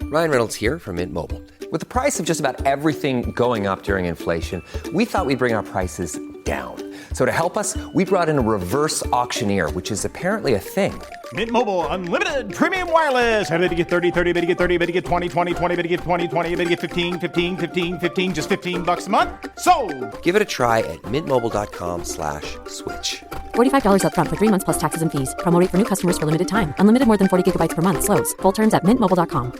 Ryan Reynolds here from Mint Mobile. With the price of just about everything going up during inflation, we thought we'd bring our prices down. So to help us, we brought in a reverse auctioneer, which is apparently a thing. Mint Mobile Unlimited Premium Wireless. How to get 30, 30, bit to get 30, bit to get 20, 20, 20, bit to get 20, 20, bit to get 15, 15, 15, 15, just $15 a month? Sold! Give it a try at mintmobile.com/switch. $45 up front for 3 months plus taxes and fees. Promo rate for new customers for limited time. Unlimited more than 40 gigabytes per month. Slows full terms at mintmobile.com.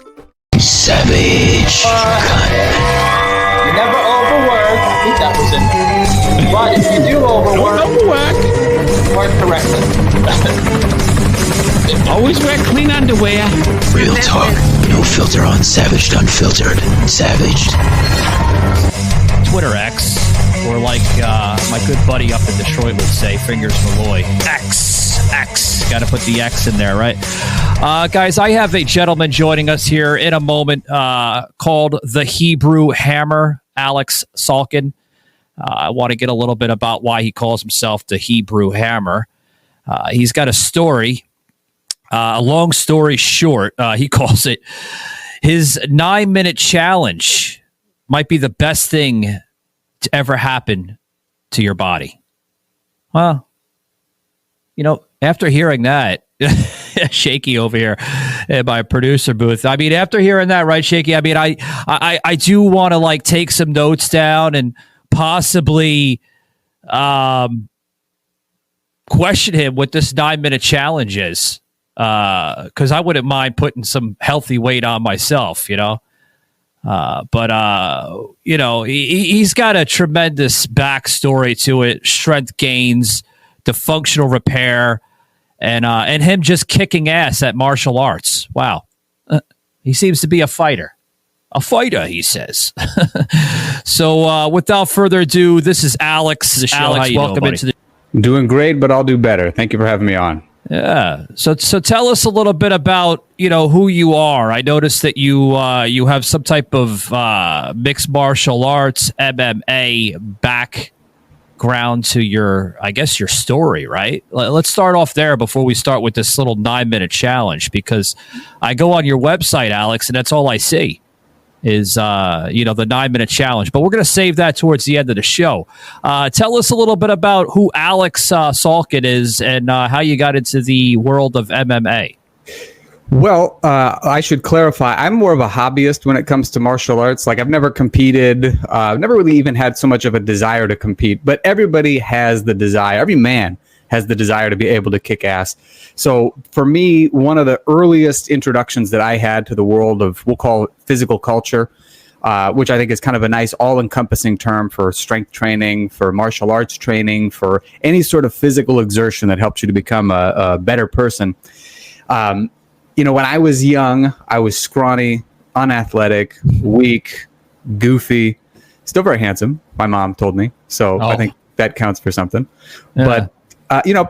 Savage. You never overwork. I think that was in there. But if you do overwork, work correctly. Always wear clean underwear. Real talk. No filter on Savaged Unfiltered. Savaged. Twitter X, or like my good buddy up in Detroit would say, Fingers Malloy. X. Got to put the X in there, right? Guys, I have a gentleman joining us here in a moment called the Hebrew Hammer, Aleks Salkin. I want to get a little bit about why he calls himself the Hebrew Hammer. He's got a story. A long story short, he calls it his 9-minute challenge might be the best thing to ever happen to your body. Well, you know, after hearing that, Shaky over here in my producer booth. I mean, after hearing that, right, Shaky? I mean, I do want to like take some notes down and possibly question him what this 9-minute challenge is. Because I wouldn't mind putting some healthy weight on myself, you know. But you know, he's got a tremendous backstory to it: strength gains, the functional repair, and him just kicking ass at martial arts. Wow, he seems to be a fighter. A fighter, he says. So, without further ado, this is Aleks. Aleks, welcome into the. Doing great, but I'll do better. Thank you for having me on. Yeah. So tell us a little bit about, you know, who you are. I noticed that you have some type of mixed martial arts, MMA background to your, I guess, your story, right? Let's start off there before we start with this little 9-minute challenge, because I go on your website, Aleks, and that's all I see is, you know, the 9-minute challenge. But we're going to save that towards the end of the show. Tell us a little bit about who Aleks Salkin is and how you got into the world of MMA. Well, I should clarify. I'm more of a hobbyist when it comes to martial arts. Like, I've never competed. I've never really even had so much of a desire to compete. But everybody has the desire. Every man has the desire to be able to kick ass. So for me, one of the earliest introductions that I had to the world of, we'll call it physical culture, which I think is kind of a nice all-encompassing term for strength training, for martial arts training, for any sort of physical exertion that helps you to become a better person. You know, when I was young, I was scrawny, unathletic, weak, goofy, still very handsome, my mom told me. So I think that counts for something. Yeah. But you know,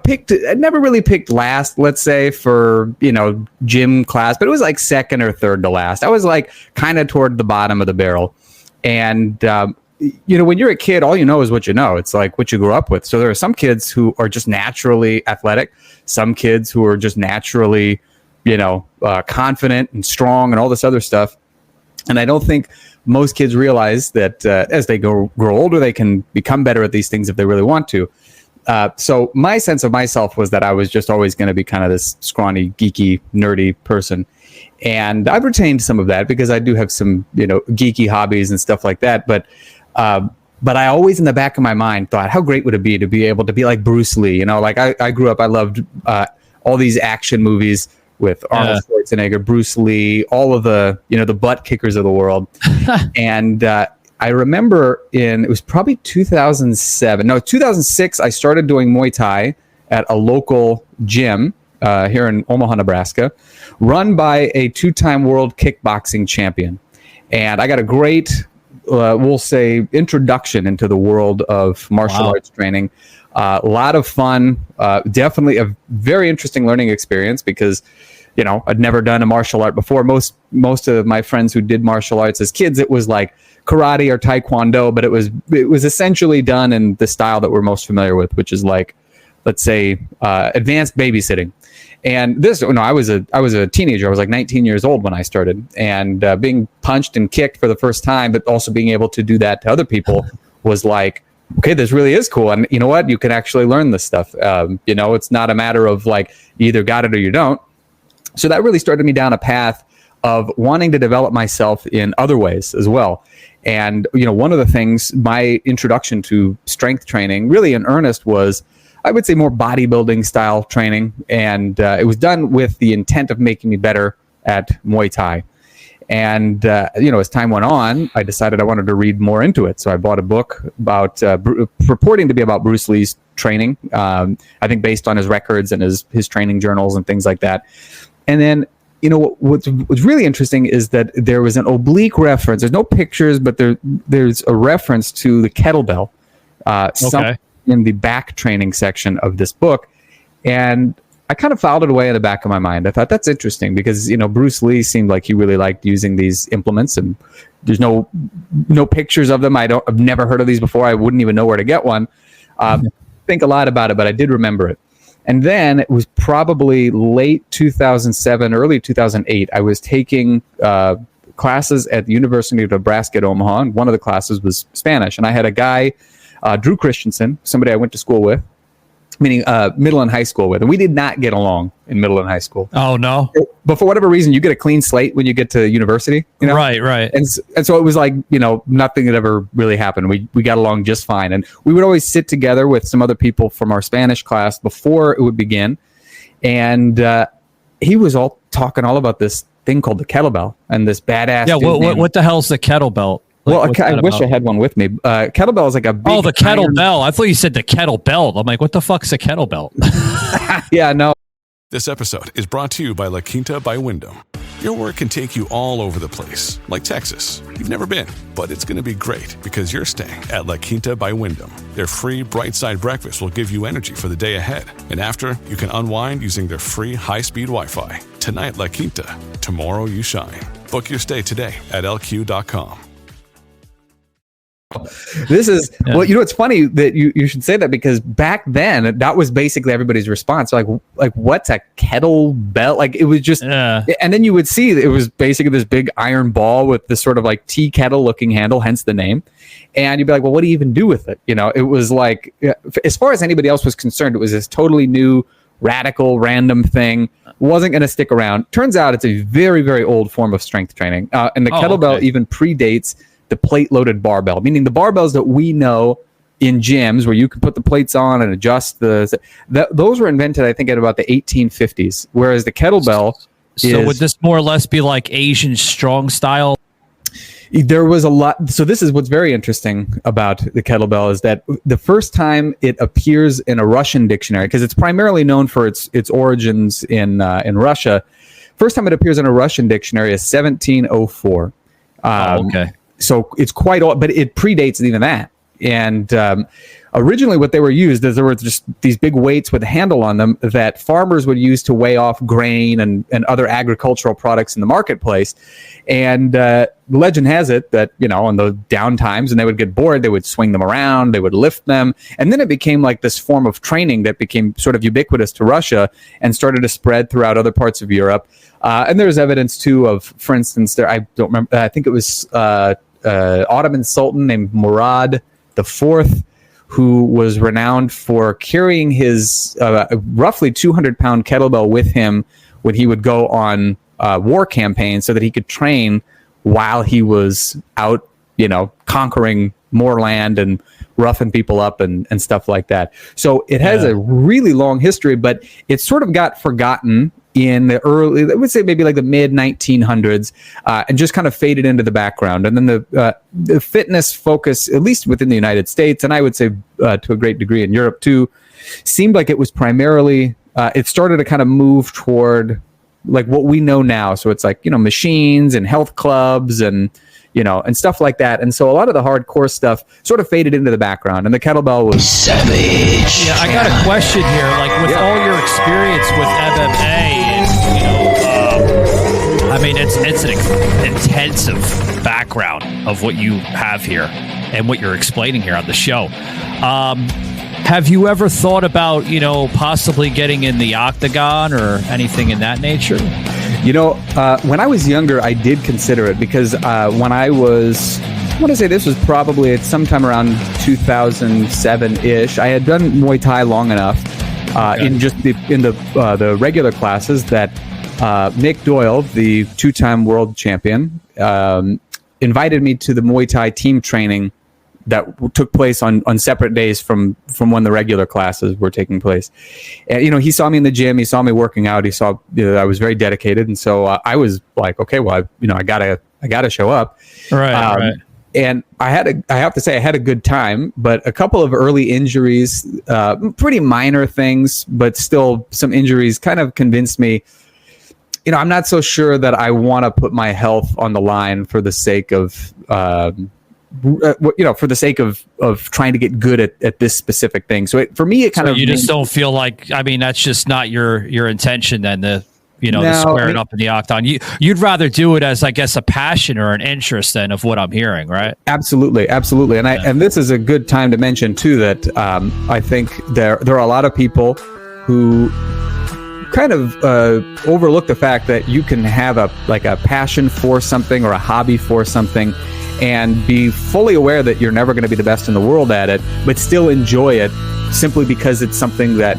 never really picked last, let's say, for, you know, gym class, but it was like second or third to last. I was like kind of toward the bottom of the barrel. And, you know, when you're a kid, all you know is what you know. It's like what you grew up with. So there are some kids who are just naturally athletic, some kids who are just naturally, you know, confident and strong and all this other stuff. And I don't think most kids realize that as they grow older, they can become better at these things if they really want to. So my sense of myself was that I was just always going to be kind of this scrawny, geeky, nerdy person. And I've retained some of that because I do have some, you know, geeky hobbies and stuff like that. But I always in the back of my mind thought, how great would it be to be able to be like Bruce Lee? You know, like I grew up, I loved all these action movies with Arnold Schwarzenegger, Bruce Lee, all of the, you know, the butt kickers of the world. And I remember it was probably 2006, I started doing Muay Thai at a local gym here in Omaha, Nebraska, run by a 2-time world kickboxing champion. And I got a great, we'll say, introduction into the world of martial arts training. A lot of fun, definitely a very interesting learning experience because, you know, I'd never done a martial art before. Most of my friends who did martial arts as kids, it was like karate or taekwondo, but it was essentially done in the style that we're most familiar with, which is like, let's say, advanced babysitting. And I was a teenager. I was like 19 years old when I started, and being punched and kicked for the first time, but also being able to do that to other people was like, okay, this really is cool. And you know what? You can actually learn this stuff. It's not a matter of like, you either got it or you don't. So that really started me down a path of wanting to develop myself in other ways as well. And, one of the things, my introduction to strength training really in earnest was, I would say, more bodybuilding style training. And it was done with the intent of making me better at Muay Thai. And, as time went on, I decided I wanted to read more into it. So I bought a book about purporting to be about Bruce Lee's training, I think based on his records and his training journals and things like that. And then, what's really interesting is that there was an oblique reference. There's no pictures, but there's a reference to the kettlebell in the back training section of this book. And I kind of filed it away in the back of my mind. I thought that's interesting because, Bruce Lee seemed like he really liked using these implements, and there's no pictures of them. I've never heard of these before. I wouldn't even know where to get one. Think a lot about it, but I did remember it. And then it was probably late 2007, early 2008. I was taking classes at the University of Nebraska at Omaha, and one of the classes was Spanish. And I had a guy, Drew Christensen, somebody I went to school with, meaning middle and high school with. And we did not get along in middle and high school. Oh, no? But for whatever reason, you get a clean slate when you get to university. Right. And so it was like, nothing had ever really happened. We got along just fine. And we would always sit together with some other people from our Spanish class before it would begin. And he was talking all about this thing called the kettlebell and this badass. Yeah, what the hell's the kettlebell? Well, I wish I had one with me. Kettlebell is like a big... Oh, the kettlebell. I thought you said the kettlebell. I'm like, what the fuck's a kettlebell? Yeah, no. This episode is brought to you by La Quinta by Wyndham. Your work can take you all over the place, like Texas. You've never been, but it's going to be great because you're staying at La Quinta by Wyndham. Their free Bright Side breakfast will give you energy for the day ahead. And after, you can unwind using their free high-speed Wi-Fi. Tonight, La Quinta. Tomorrow, you shine. Book your stay today at lq.com. This is well, it's funny that you should say that because back then that was basically everybody's response. Like what's a kettlebell? Like it was just, and then you would see that it was basically this big iron ball with this sort of like tea kettle looking handle, hence the name. And you'd be like, well, what do you even do with it? It was like, as far as anybody else was concerned, it was this totally new, radical, random thing. Wasn't going to stick around. Turns out it's a very, very old form of strength training, and the kettlebell even predates the plate-loaded barbell, meaning the barbells that we know in gyms where you can put the plates on and adjust those were invented, I think, at about the 1850s, whereas the kettlebell would this more or less be like Asian strong style? There was a lot. So this is what's very interesting about the kettlebell is that the first time it appears in a Russian dictionary, because it's primarily known for its origins in Russia, first time it appears in a Russian dictionary is 1704. Okay. So it's quite old, but it predates even that. And originally what they were used is there were just these big weights with a handle on them that farmers would use to weigh off grain and other agricultural products in the marketplace. And legend has it that, on the down times and they would get bored, they would swing them around, they would lift them. And then it became like this form of training that became sort of ubiquitous to Russia and started to spread throughout other parts of Europe. And there's evidence too of, for instance, I don't remember, I think it was Ottoman Sultan named Murad IV, who was renowned for carrying his roughly 200-pound kettlebell with him when he would go on war campaigns so that he could train while he was out, conquering more land and roughing people up and stuff like that. So it has a really long history, but it sort of got forgotten in the early, I would say maybe like the mid 1900s, and just kind of faded into the background. And then the fitness focus, at least within the United States, and I would say to a great degree in Europe too, seemed like it was primarily, it started to kind of move toward like what we know now. So it's like, machines and health clubs and, and stuff like that. And so a lot of the hardcore stuff sort of faded into the background, and the kettlebell was savage. Yeah, I got a question here. Like with all your experience with MMA, I mean, it's an intensive background of what you have here and what you're explaining here on the show. Have you ever thought about, possibly getting in the octagon or anything in that nature? When I was younger, I did consider it because when I want to say this was probably at sometime around 2007-ish. I had done Muay Thai long enough in the regular classes that Nick Doyle, the 2-time world champion, invited me to the Muay Thai team training that took place on separate days from when the regular classes were taking place. And, he saw me in the gym, he saw me working out, he saw that I was very dedicated. And so I was like, okay, well, I gotta show up. Right. And I have to say I had a good time, but a couple of early injuries, pretty minor things, but still some injuries kind of convinced me, I'm not so sure that I want to put my health on the line for the sake of, for the sake of trying to get good at this specific thing. So for me, it kind of, you just don't feel like, that's just not your intention then to square it up in the octagon. You'd rather do it as, I guess, a passion or an interest then of what I'm hearing, right? Absolutely. And this is a good time to mention too that I think there are a lot of people who kind of overlook the fact that you can have a passion for something or a hobby for something and be fully aware that you're never going to be the best in the world at it, but still enjoy it simply because it's something that,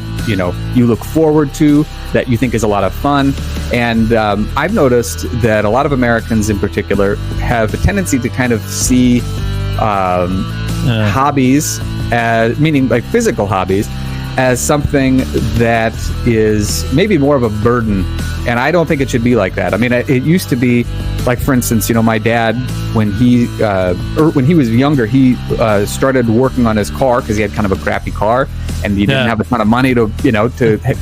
you look forward to, that you think is a lot of fun. And I've noticed that a lot of Americans in particular have a tendency to kind of see hobbies, meaning like physical hobbies, as something that is maybe more of a burden. And I don't think it should be like that. I mean, it used to be like, for instance, my dad, when he was younger, he started working on his car because he had kind of a crappy car and he didn't have a ton of money to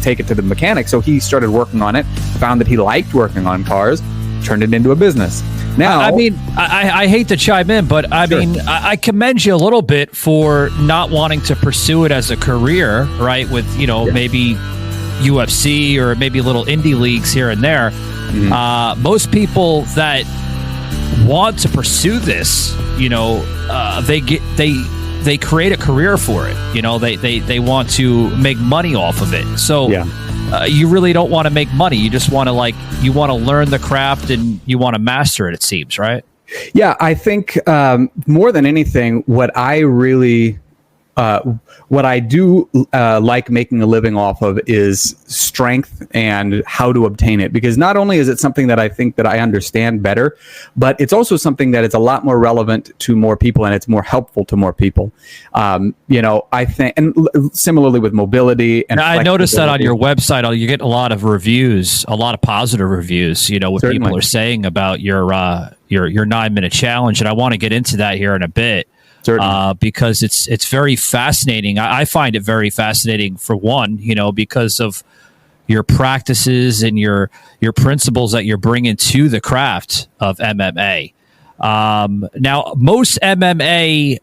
take it to the mechanic. So he started working on it, found that he liked working on cars, turned it into a business. Now, I hate to chime in, but I commend you a little bit for not wanting to pursue it as a career, right? With, maybe UFC or maybe little indie leagues here and there. Mm-hmm. Most people that want to pursue this, they create a career for it. They want to make money off of it. So you really don't want to make money. You just want to you want to learn the craft and you want to master it, it seems, right? Yeah, I think more than anything, what I do like making a living off of is strength and how to obtain it. Because not only is it something that I think that I understand better, but it's also something that is a lot more relevant to more people and it's more helpful to more people. I think, and similarly with mobility. And I noticed that on your website, you get a lot of reviews, a lot of positive reviews, what Certainly. People are saying about your 9-minute challenge. And I want to get into that here in a bit. Because it's very fascinating. I find it very fascinating for one, because of your practices and your principles that you're bringing to the craft of MMA. Now, most MMA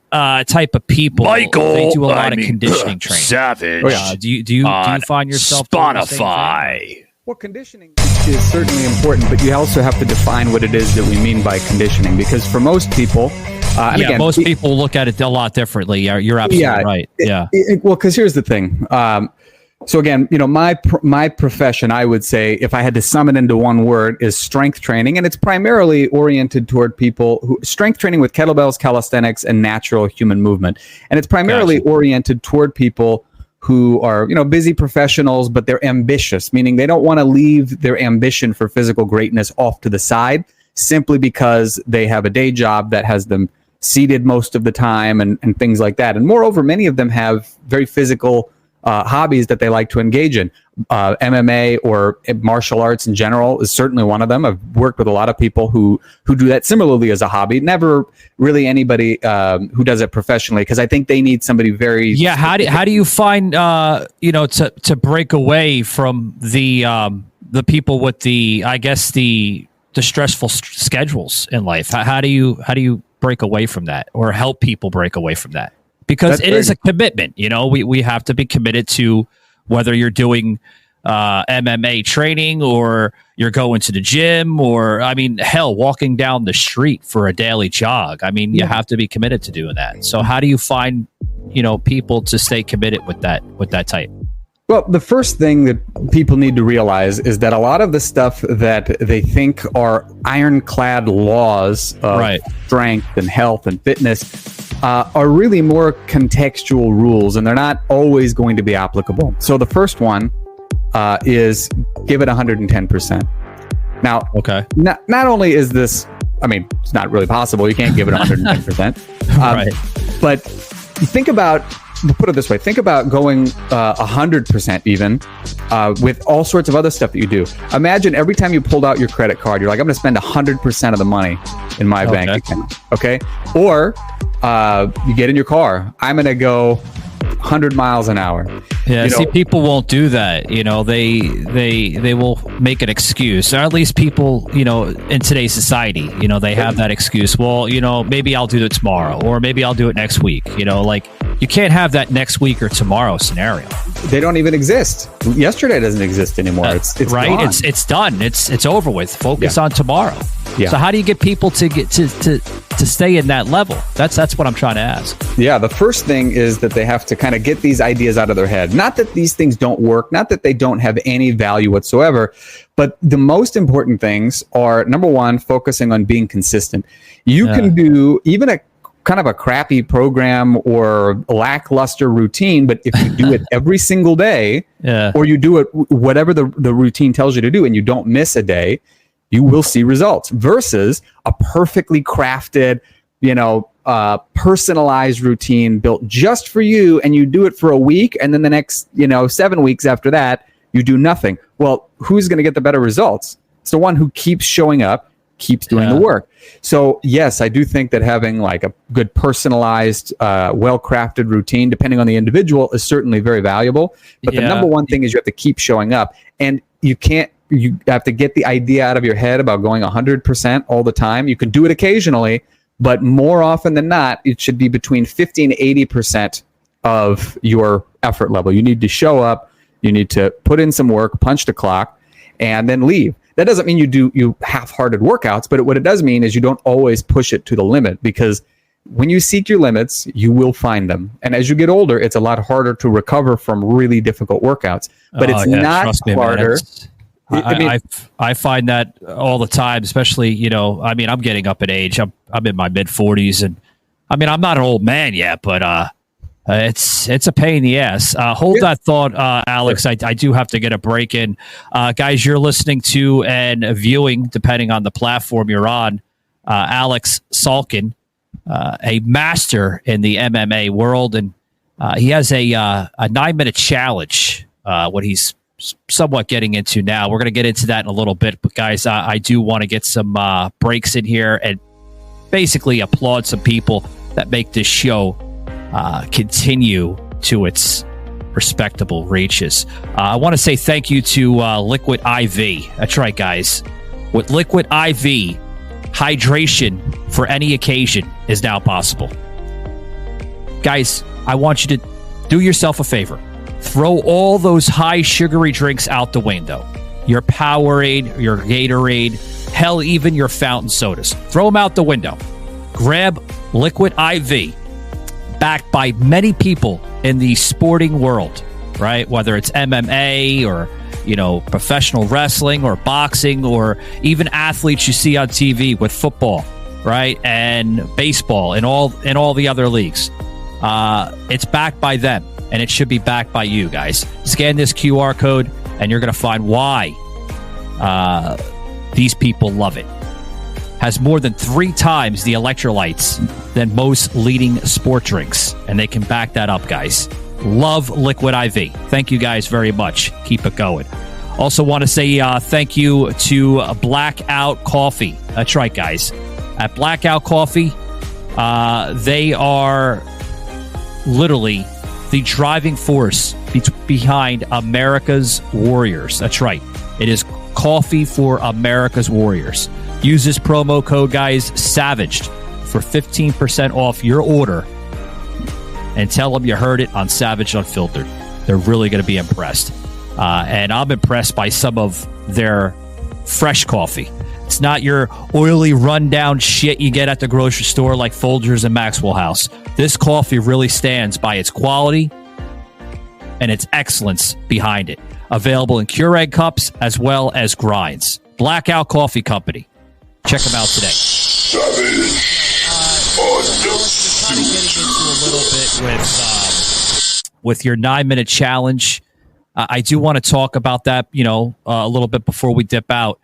type of people, they do a lot of conditioning training. Savage. Do you find yourself Spotify? Well, conditioning is certainly important, but you also have to define what it is that we mean by conditioning, because for most people, most people look at it a lot differently. You're absolutely right. Well, because here's the thing. So again, my profession, I would say, if I had to sum it into one word, is strength training, and it's primarily oriented toward people who strength training with kettlebells, calisthenics, and natural human movement, and it's primarily oriented toward people who are, busy professionals, but they're ambitious, meaning they don't want to leave their ambition for physical greatness off to the side simply because they have a day job that has them seated most of the time and things like that. And moreover, many of them have very physical hobbies that they like to engage in. MMA or martial arts in general is certainly one of them. I've worked with a lot of people who do that similarly as a hobby. Never really anybody who does it professionally, because I think they need somebody very... Yeah, how do you find, to break away from the people with the stressful schedules in life? How do you break away from that or help people break away from that? Because it is a commitment. We have to be committed to whether you're doing MMA training, or you're going to the gym, or I mean, hell, walking down the street for a daily jog. I mean, you have to be committed to doing that. So how do you find, people to stay committed with that type? Well, the first thing that people need to realize is that a lot of the stuff that they think are ironclad laws of strength and health and fitness are really more contextual rules, and they're not always going to be applicable. So the first one is give it 110%. Now, not only is this, I mean, it's not really possible. You can't give it 110%. But think about, put it this way, think about going 100% even with all sorts of other stuff that you do. Imagine every time you pulled out your credit card, you're like, I'm going to spend 100% of the money in my bank account. Okay. Or you get in your car, I'm going to go 100 miles an hour. Yeah, see, people won't do that. They will make an excuse, or at least people, in today's society, they have that excuse. Well, maybe I'll do it tomorrow, or maybe I'll do it next week. Like, you can't have that next week or tomorrow scenario. They don't even exist. Yesterday doesn't exist anymore. It's right. Gone. It's done. It's over with. Focus on tomorrow. Yeah. So how do you get people to get to stay in that level? That's what I'm trying to ask. Yeah, the first thing is that they have to kind of get these ideas out of their head. Not that these things don't work, not that they don't have any value whatsoever, but the most important things are, number one, focusing on being consistent. You can do even a kind of a crappy program or lackluster routine, but if you do it every single day, or you do it whatever the routine tells you to do, and you don't miss a day, you will see results, versus a perfectly crafted, personalized routine built just for you, and you do it for a week, and then the next 7 weeks after that you do nothing. Well, who's going to get the better results? It's the one who keeps showing up, keeps doing the work. So yes, I do think that having like a good personalized, well-crafted routine, depending on the individual, is certainly very valuable. But the number one thing is you have to keep showing up, and you have to get the idea out of your head about going 100% all the time. You can do it occasionally, but more often than not, it should be between 50 and 80% of your effort level. You need to show up, you need to put in some work, punch the clock, and then leave. That doesn't mean you do half-hearted workouts, but what it does mean is you don't always push it to the limit, because when you seek your limits, you will find them. And as you get older, it's a lot harder to recover from really difficult workouts. But it's not harder. I find that all the time, especially, I'm getting up in age. I'm in my mid-40s, and I'm not an old man yet, but it's a pain in the ass. Hold that thought, Aleks. I do have to get a break in. Guys, you're listening to and viewing, depending on the platform you're on, Aleks Salkin, a master in the MMA world, and he has a 9-minute challenge, what he's somewhat getting into now. We're going to get into that in a little bit, but guys, I do want to get some breaks in here and basically applaud some people that make this show continue to its respectable reaches. I want to say thank you to Liquid IV. That's right, guys. With Liquid IV, hydration for any occasion is now possible. Guys, I want you to do yourself a favor. Throw all those high sugary drinks out the window. Your Powerade, your Gatorade, hell, even your fountain sodas. Throw them out the window. Grab Liquid IV, backed by many people in the sporting world, right? Whether it's MMA or, professional wrestling or boxing, or even athletes you see on TV with football, right? And baseball and all the other leagues. It's backed by them, and it should be backed by you guys. Scan this QR code, and you're going to find why these people love it. Has more than 3 times the electrolytes than most leading sport drinks, and they can back that up, guys. Love Liquid IV. Thank you guys very much. Keep it going. Also want to say thank you to Blackout Coffee. That's right, guys. At Blackout Coffee, they are literally the driving force behind America's Warriors. That's right. It is coffee for America's Warriors. Use this promo code, guys, SAVAGED, for 15% off your order, and tell them you heard it on Savage Unfiltered. They're really going to be impressed. And I'm impressed by some of their fresh coffee. It's not your oily, rundown shit you get at the grocery store like Folgers and Maxwell House. This coffee really stands by its quality and its excellence behind it. Available in Keurig cups as well as grinds. Blackout Coffee Company. Check them out today. Alex, kind of getting into a little bit with your 9-minute challenge. I do want to talk about that, a little bit before we dip out.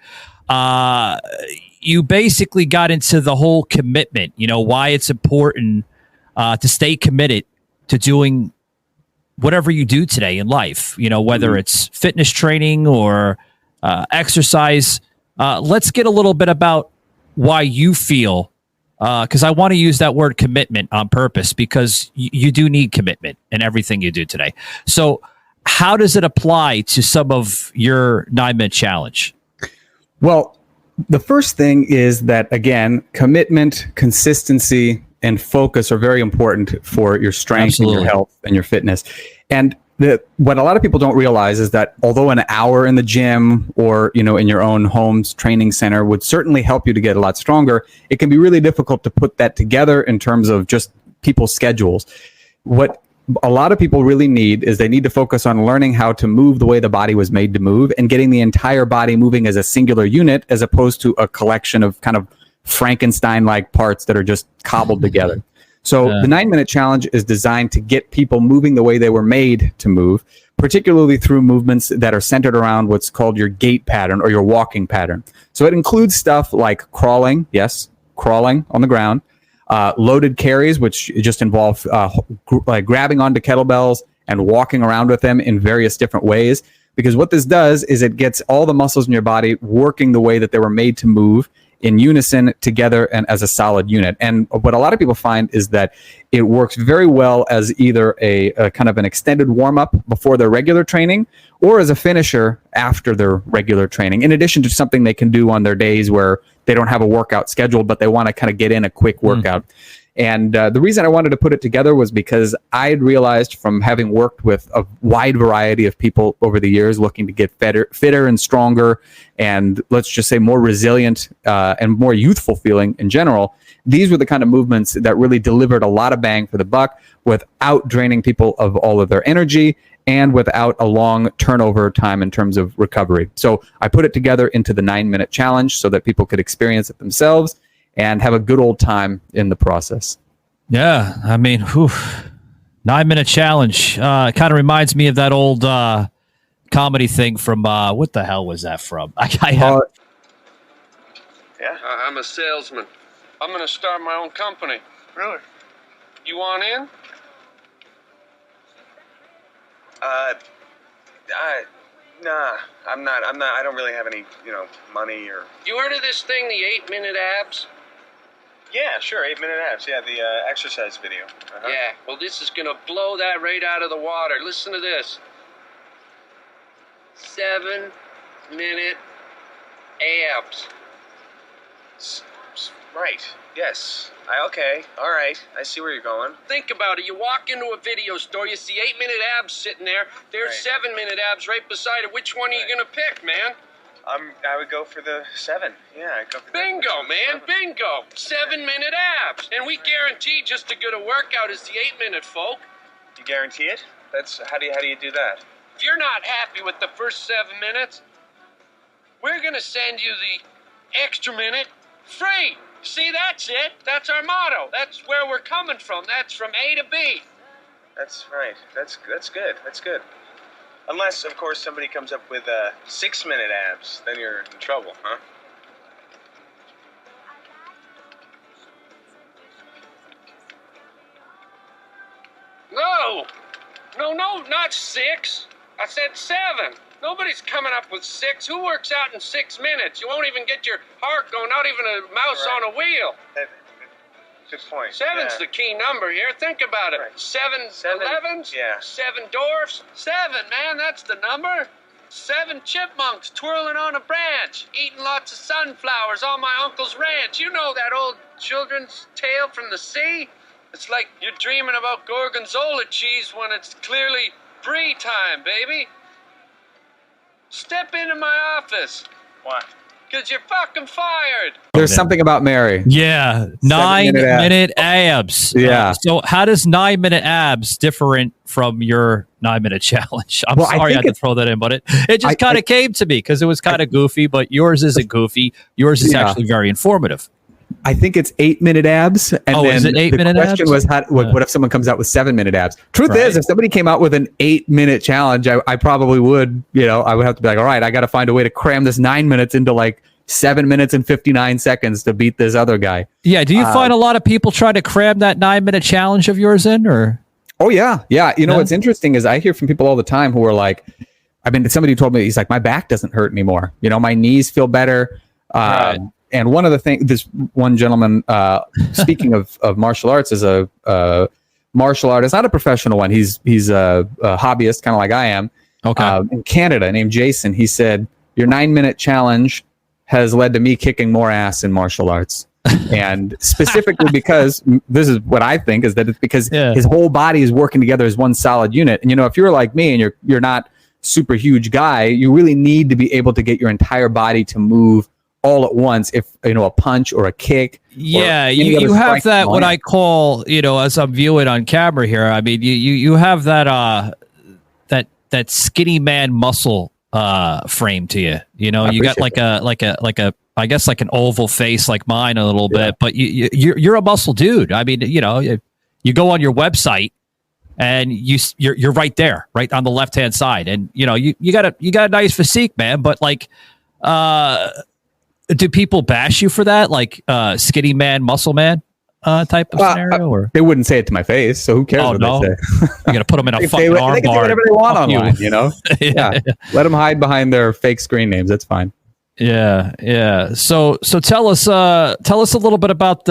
You basically got into the whole commitment, why it's important to stay committed to doing whatever you do today in life, whether it's fitness training or exercise. Let's get a little bit about why you feel, because I want to use that word commitment on purpose, because you do need commitment in everything you do today. So how does it apply to some of your 9-minute challenge? Well, the first thing is that, again, commitment, consistency, and focus are very important for your strength and your health and your fitness. And what a lot of people don't realize is that although an hour in the gym or, in your own home's training center would certainly help you to get a lot stronger, it can be really difficult to put that together in terms of just people's schedules. What a lot of people really need is they need to focus on learning how to move the way the body was made to move and getting the entire body moving as a singular unit as opposed to a collection of kind of Frankenstein-like parts that are just cobbled together. So the 9-minute challenge is designed to get people moving the way they were made to move, particularly through movements that are centered around what's called your gait pattern or your walking pattern. So it includes stuff like crawling, crawling on the ground, loaded carries, which just involve like grabbing onto kettlebells and walking around with them in various different ways. Because what this does is it gets all the muscles in your body working the way that they were made to move in unison together and as a solid unit. And what a lot of people find is that it works very well as either a kind of an extended warm-up before their regular training or as a finisher after their regular training, in addition to something they can do on their days where they don't have a workout scheduled, but they want to kind of get in a quick workout. And the reason I wanted to put it together was because I had realized from having worked with a wide variety of people over the years looking to get fitter and stronger and let's just say more resilient and more youthful feeling in general, these were the kind of movements that really delivered a lot of bang for the buck without draining people of all of their energy and without a long turnover time in terms of recovery. So I put it together into the 9-minute challenge so that people could experience it themselves and have a good old time in the process. Yeah, I mean, 9-minute challenge. Kind of reminds me of that old comedy thing from, what the hell was that from? Yeah, I'm a salesman. I'm going to start my own company. Really? You want in? Nah, I'm not, I don't really have any, money or... You heard of this thing, the 8-minute abs? Yeah, sure, 8-minute abs. Yeah, the exercise video. Yeah, well, this is going to blow that right out of the water. Listen to this. 7-minute abs. Right, yes. Okay, all right. I see where you're going. Think about it. You walk into a video store, you see 8-minute abs sitting there. There's 7-minute abs right beside it. Which one are you going to pick, man? I would go for the 7. Yeah, I'd go for Bingo, man, bingo. 7-minute abs. And we guarantee just as good a workout as the 8-minute, folk. You guarantee it? How do you do that? If you're not happy with the first 7 minutes, we're going to send you the extra minute free. See, that's it. That's our motto. That's where we're coming from. That's from A to B. That's right. That's good. Unless, of course, somebody comes up with 6-minute abs, then you're in trouble, huh? No, not 6. I said 7. Nobody's coming up with 6. Who works out in 6 minutes? You won't even get your heart going, not even a mouse on a wheel. Good point. 7's the key number here. Think about it. 7 11s? Yeah. 7 dwarfs? 7, man, that's the number. 7 chipmunks twirling on a branch, eating lots of sunflowers on my uncle's ranch. You know that old children's tale from the sea? It's like you're dreaming about gorgonzola cheese when it's clearly brie time, baby. Step into my office. Why? Because you're fucking fired. There's something about Mary. Yeah, 9-minute abs. Yeah. So how does 9-minute abs different from your 9-minute challenge? I'm sorry I had to throw that in, but it just kind of came to me because it was kind of goofy, but yours isn't goofy. Yours is actually very informative. I think it's 8-minute abs. And then is it 8-minute abs? The question was, what if someone comes out with 7-minute abs? Truth is, if somebody came out with an 8-minute challenge, I probably would, I would have to be like, all right, I got to find a way to cram this 9 minutes into like 7 minutes and 59 seconds to beat this other guy. Yeah. Do you find a lot of people trying to cram that 9-minute challenge of yours in, or? Oh yeah. Yeah. What's interesting is I hear from people all the time who are like, somebody told me, he's like, my back doesn't hurt anymore. My knees feel better. Right. And one of the things, this one gentleman, speaking of martial arts, is a martial artist, not a professional one. He's a hobbyist, kind of like I am. Okay. In Canada, named Jason. He said, your 9-minute challenge has led to me kicking more ass in martial arts. And specifically because this is what I think is that it's because his whole body is working together as one solid unit. And, if you're like me and you're not super huge guy, you really need to be able to get your entire body to move all at once, if a punch or a kick. Yeah, you have that what I call, as I'm viewing on camera here. I mean, you have that that skinny man muscle frame to you. You got like a I guess like an oval face like mine a little bit, but you're a muscle dude. I mean, you go on your website and you're right there, right on the left hand side, and you got a nice physique, man. But like, do people bash you for that, like skinny man, muscle man type of scenario? Or they wouldn't say it to my face, so who cares what they say? You got to put them in a fucking arm bar. They can do whatever they want online, Yeah. Let them hide behind their fake screen names. That's fine. Yeah. So tell us a little bit about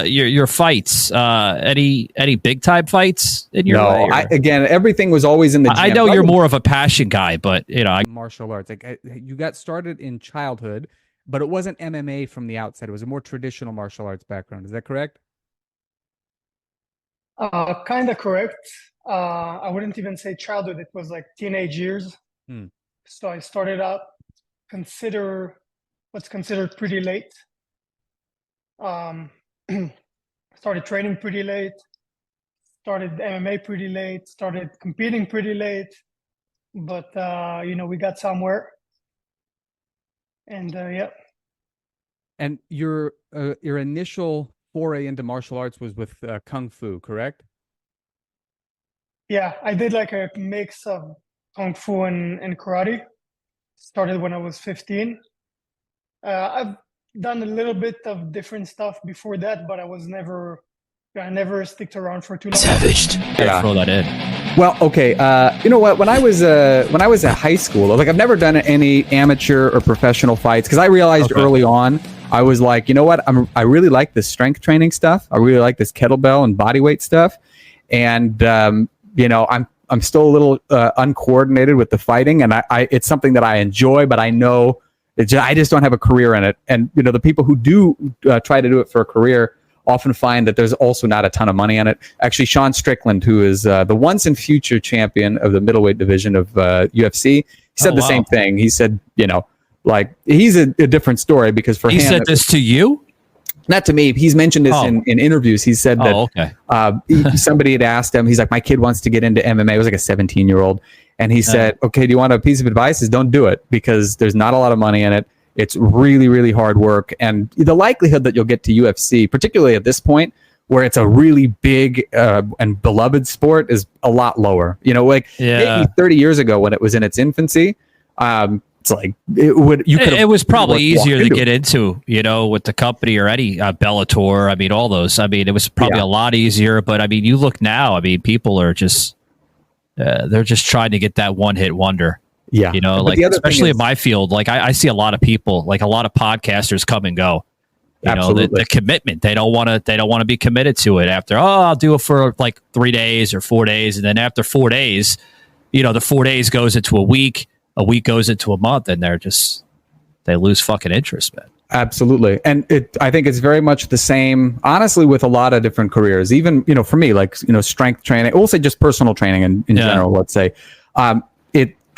your fights. Any big time fights in your way? Again, everything was always in the gym. I know you're more of a passion guy, but martial arts. Like you got started in childhood, but it wasn't MMA from the outset. It was a more traditional martial arts background. Is that correct? Kind of correct. I wouldn't even say childhood. It was like teenage years. So I started out what's considered pretty late. Started training pretty late. Started MMA pretty late. Started competing pretty late. But we got somewhere. And And your initial foray into martial arts was with Kung Fu, correct? Yeah, I did like a mix of Kung Fu and karate. Started when I was 15. I've done a little bit of different stuff before that, but I never sticked around for too long. Savaged. Throw that in. Well, okay. You know what? When I was at high school, like I've never done any amateur or professional fights because I realized early on I was like, you know what? I really like this strength training stuff. I really like this kettlebell and bodyweight stuff, and I'm still a little uncoordinated with the fighting, and I it's something that I enjoy, but I know I just don't have a career in it. And the people who do try to do it for a career often find that there's also not a ton of money on it. Actually, Sean Strickland, who is the once and future champion of the middleweight division of UFC, he said the same thing. He said, like he's a different story because for him, he said this to you. Not to me. He's mentioned this in interviews. He said that somebody had asked him, he's like, my kid wants to get into MMA. It was like a 17-year-old. And he said, okay, do you want a piece of advice? Is don't do it because there's not a lot of money in it. It's really, really hard work. And the likelihood that you'll get to UFC, particularly at this point, where it's a really big and beloved sport is a lot lower. Maybe 30 years ago when it was in its infancy, it's like it was probably easier to get into, with the company or any Bellator. I mean, all those. I mean, it was probably a lot easier. But I mean, you look now. I mean, people are just they're just trying to get that one hit wonder. Yeah, like especially in my field, like I see a lot of people, like a lot of podcasters come and go. The commitment. They don't want to be committed to it after. I'll do it for like 3 days or 4 days, and then after 4 days, the 4 days goes into a week goes into a month, and they lose fucking interest, man. Absolutely. And I think it's very much the same, honestly, with a lot of different careers. Even, for me, like, strength training, we'll say just personal training in general, let's say.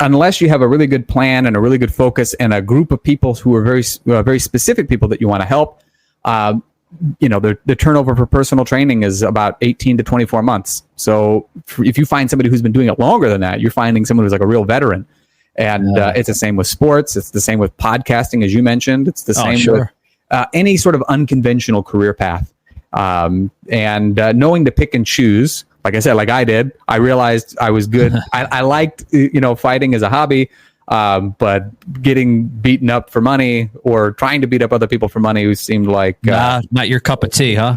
unless you have a really good plan and a really good focus and a group of people who are very specific people that you want to help, the turnover for personal training is about 18 to 24 months. So if you find somebody who's been doing it longer than that, you're finding someone who's like a real veteran. And it's the same with sports. It's the same with podcasting, as you mentioned. It's the same with any sort of unconventional career path. And knowing to pick and choose, like I said, like I did, I realized I was good. I liked, fighting as a hobby, but getting beaten up for money or trying to beat up other people for money seemed like not your cup of tea, huh?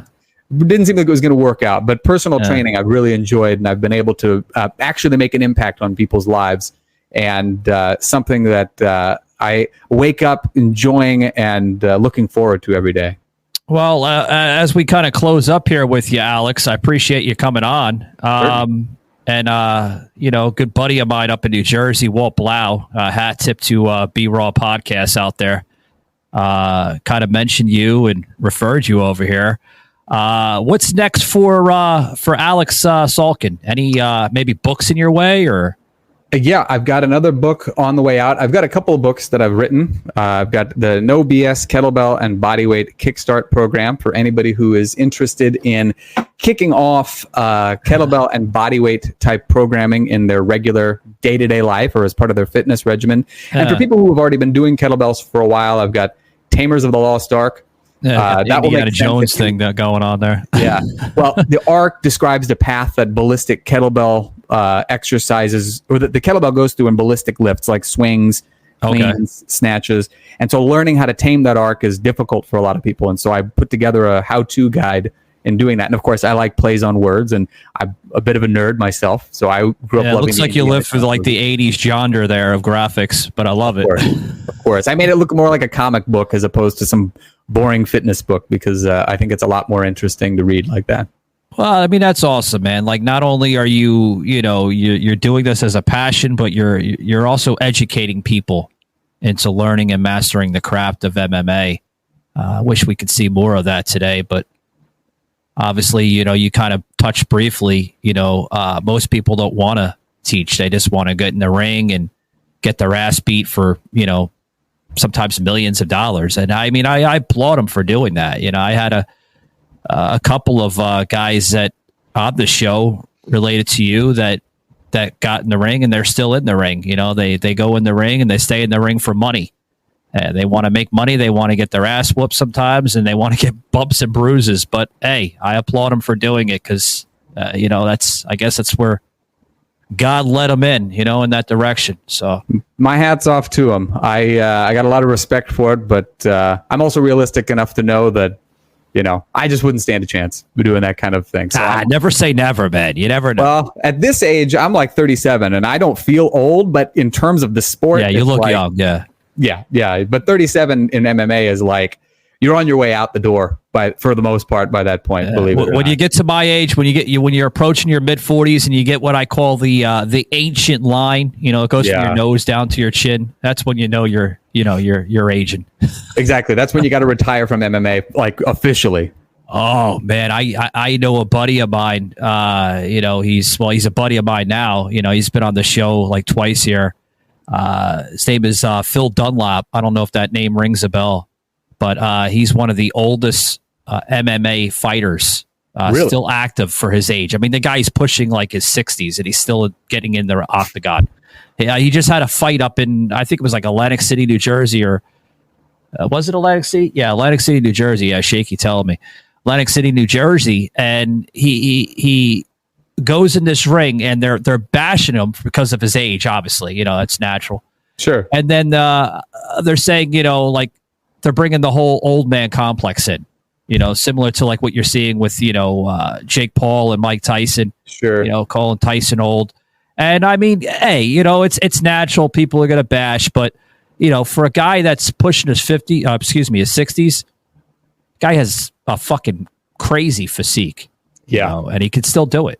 Didn't seem like it was going to work out. But personal training, I've really enjoyed, and I've been able to actually make an impact on people's lives, and something that I wake up enjoying and looking forward to every day. Well, as we kind of close up here with you, Aleks, I appreciate you coming on. And, good buddy of mine up in New Jersey, Walt Blau, hat tip to B-Raw Podcast out there, kind of mentioned you and referred you over here. What's next for Aleks Salkin? Any maybe books in your way or? Yeah, I've got another book on the way out. I've got a couple of books that I've written. I've got the No BS Kettlebell and Bodyweight Kickstart program for anybody who is interested in kicking off kettlebell and bodyweight type programming in their regular day-to-day life or as part of their fitness regimen. And for people who have already been doing kettlebells for a while, I've got Tamers of the Lost Ark. That will make a Jones thing going on there. Yeah. Well, the Ark describes the path that ballistic kettlebell exercises, or that the kettlebell goes through in ballistic lifts like swings, cleans, snatches. And so learning how to tame that Ark is difficult for a lot of people. And so I put together a how-to guide in doing that. And of course, I like plays on words, and I'm a bit of a nerd myself. So I grew up loving it. Looks like you lived for like the 80s genre there of graphics, but I love it. Of course. I made it look more like a comic book as opposed to some boring fitness book, because I think it's a lot more interesting to read like that. Well, I mean, that's awesome, man. Like, not only are you're doing this as a passion, but you're also educating people into learning and mastering the craft of MMA. Wish we could see more of that today, but obviously, you kind of touched briefly, most people don't want to teach. They just want to get in the ring and get their ass beat for, sometimes millions of dollars. And I mean, I applaud them for doing that. I had a couple of guys that on the show related to you that got in the ring, and they're still in the ring. They go in the ring and they stay in the ring for money. They want to make money. They want to get their ass whooped sometimes, and they want to get bumps and bruises. But hey, I applaud them for doing it because, I guess that's where God led them in that direction. So my hat's off to them. I got a lot of respect for it, but I'm also realistic enough to know that, I just wouldn't stand a chance of doing that kind of thing. So never say never, man. You never know. Well, at this age, I'm like 37, and I don't feel old, but in terms of the sport, you look young. Yeah. Yeah. But 37 in MMA is like, you're on your way out the door for the most part by that point. Believe it or not. When you get to my age, when you're approaching your mid 40s and you get what I call the ancient line, it goes from your nose down to your chin. That's when you're aging. Exactly. That's when you got to retire from MMA, like officially. Oh man, I know a buddy of mine. He's a buddy of mine now. He's been on the show like twice here. His name is Phil Dunlap. I don't know if that name rings a bell, but he's one of the oldest MMA fighters really? Still active for his age. I mean, the guy's pushing like his 60s, and he's still getting in the octagon. He just had a fight up in, I think it was like Atlantic City, New Jersey, or was it Atlantic City? Yeah, Atlantic City, New Jersey. Yeah, Shaky telling me. Atlantic City, New Jersey, and he goes in this ring, and they're bashing him because of his age. Obviously, that's natural. Sure. And then they're saying, like they're bringing the whole old man complex in. Similar to like what you're seeing with Jake Paul and Mike Tyson. Sure. Calling Tyson old. And I mean, hey, it's natural. People are gonna bash, but for a guy that's pushing his 60s, guy has a fucking crazy physique. Yeah, and he could still do it.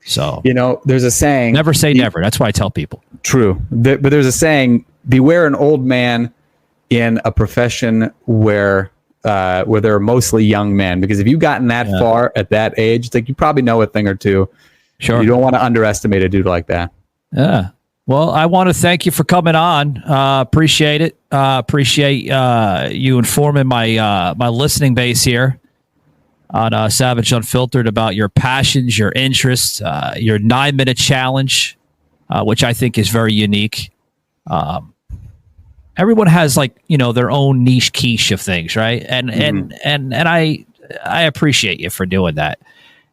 So there's a saying: never say never. That's why I tell people. True, but there's a saying: beware an old man in a profession where there are mostly young men. Because if you've gotten that far at that age, it's like you probably know a thing or two. Sure, you don't want to underestimate a dude like that. Yeah. Well, I want to thank you for coming on. Appreciate it. Appreciate you informing my listening base here on Savage Unfiltered about your passions, your interests, your 9-minute challenge, which I think is very unique. Everyone has their own niche quiche of things, right? And I appreciate you for doing that.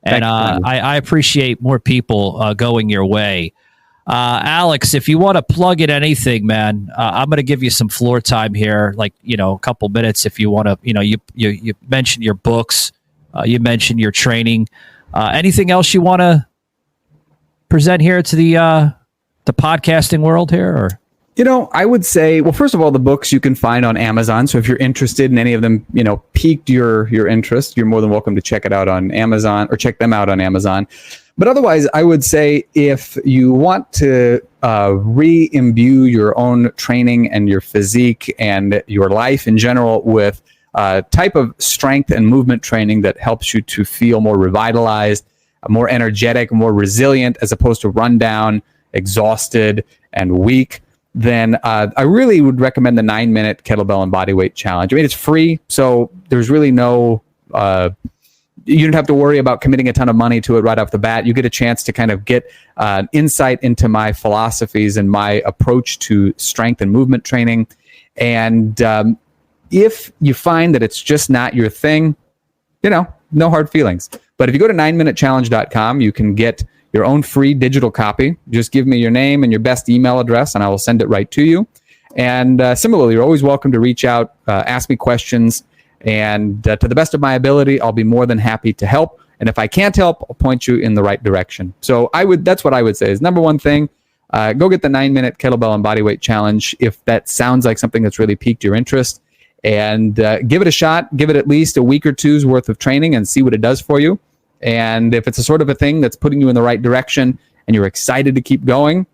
And I appreciate more people going your way. Aleks, if you want to plug in anything, man, I'm going to give you some floor time here, a couple minutes if you want to. You mentioned your books, you mentioned your training. Anything else you want to present here to the podcasting world here, or? I would say, well, first of all, the books you can find on Amazon. So if you're interested in any of them, piqued your interest, you're more than welcome to check it out on Amazon or check them out on Amazon. But otherwise, I would say if you want to re-imbue your own training and your physique and your life in general with a type of strength and movement training that helps you to feel more revitalized, more energetic, more resilient, as opposed to run down, exhausted, and weak, then I really would recommend the 9-minute kettlebell and bodyweight challenge. I mean, it's free, so there's really no... you don't have to worry about committing a ton of money to it right off the bat. You get a chance to kind of get insight into my philosophies and my approach to strength and movement training. And if you find that it's just not your thing, no hard feelings. But if you go to 9minutechallenge.com, you can get your own free digital copy. Just give me your name and your best email address, and I will send it right to you. And similarly, you're always welcome to reach out, ask me questions. And to the best of my ability, I'll be more than happy to help. And if I can't help, I'll point you in the right direction. So that's what I would say is number one thing, go get the 9-minute kettlebell and bodyweight challenge if that sounds like something that's really piqued your interest. And give it a shot. Give it at least a week or two's worth of training and see what it does for you. And if it's a sort of a thing that's putting you in the right direction and you're excited to keep going,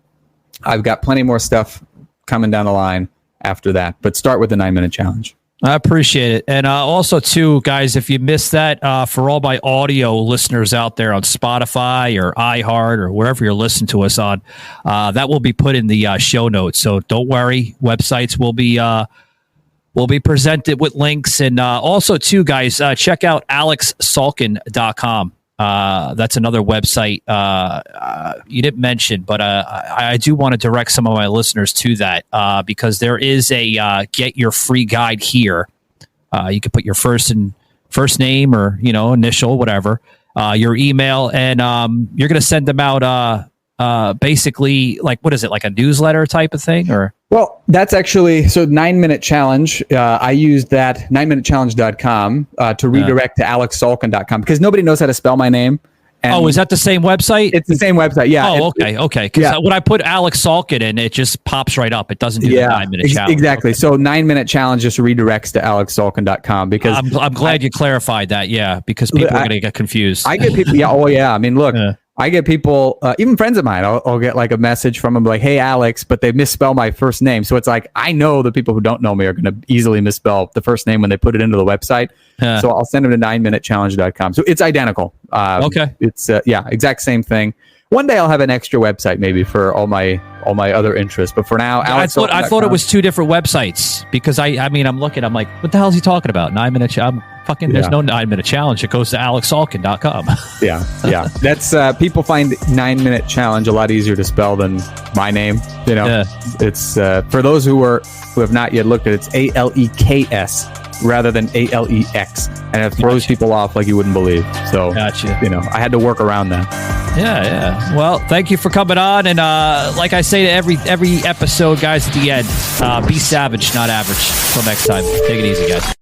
I've got plenty more stuff coming down the line after that. But start with the 9-minute challenge. I appreciate it. And also, too, guys, if you missed that, for all my audio listeners out there on Spotify or iHeart or wherever you're listening to us on, that will be put in the show notes. So don't worry. Websites will be presented with links. And also, too, guys, check out AleksSalkin.com. That's another website you didn't mention, but I do want to direct some of my listeners to that because there is a get your free guide here. You can put your first name or initial, whatever, your email, and you're going to send them out basically what is it, like a newsletter type of thing, or? Well, that's actually, so 9-minute challenge. I used that 9minutechallenge.com to redirect to AleksSalkin.com because nobody knows how to spell my name. And is that the same website? It's the same website, yeah. Oh, okay. Because when I put Aleks Salkin in, it just pops right up. It doesn't do the 9-minute challenge. Exactly. Okay. So 9-minute challenge just redirects to AleksSalkin.com because I'm glad you clarified that. Yeah, because people are going to get confused. I get people. Yeah. Oh, yeah. I mean, look. Yeah. I get people, even friends of mine, I'll get like a message from them like, hey, Aleks, but they misspell my first name. So it's like, I know the people who don't know me are going to easily misspell the first name when they put it into the website. So I'll send them to 9minutechallenge.com. So it's identical. Okay. It's, exact same thing. One day I'll have an extra website maybe for all my other interests. But for now, I thought it was two different websites because I'm looking, I'm like, what the hell is he talking about? 9-minute challenge. There's no 9-minute challenge. It goes to AleksSalkin.com. Yeah. That's people find 9-minute challenge a lot easier to spell than my name. It's for those who have not yet looked at it, it's ALEKS rather than ALEX, and it throws people off like you wouldn't believe. So gotcha. I had to work around that. Yeah. Well, thank you for coming on, and like I say to every episode, guys, at the end, be savage, not average. Until next time, take it easy, guys.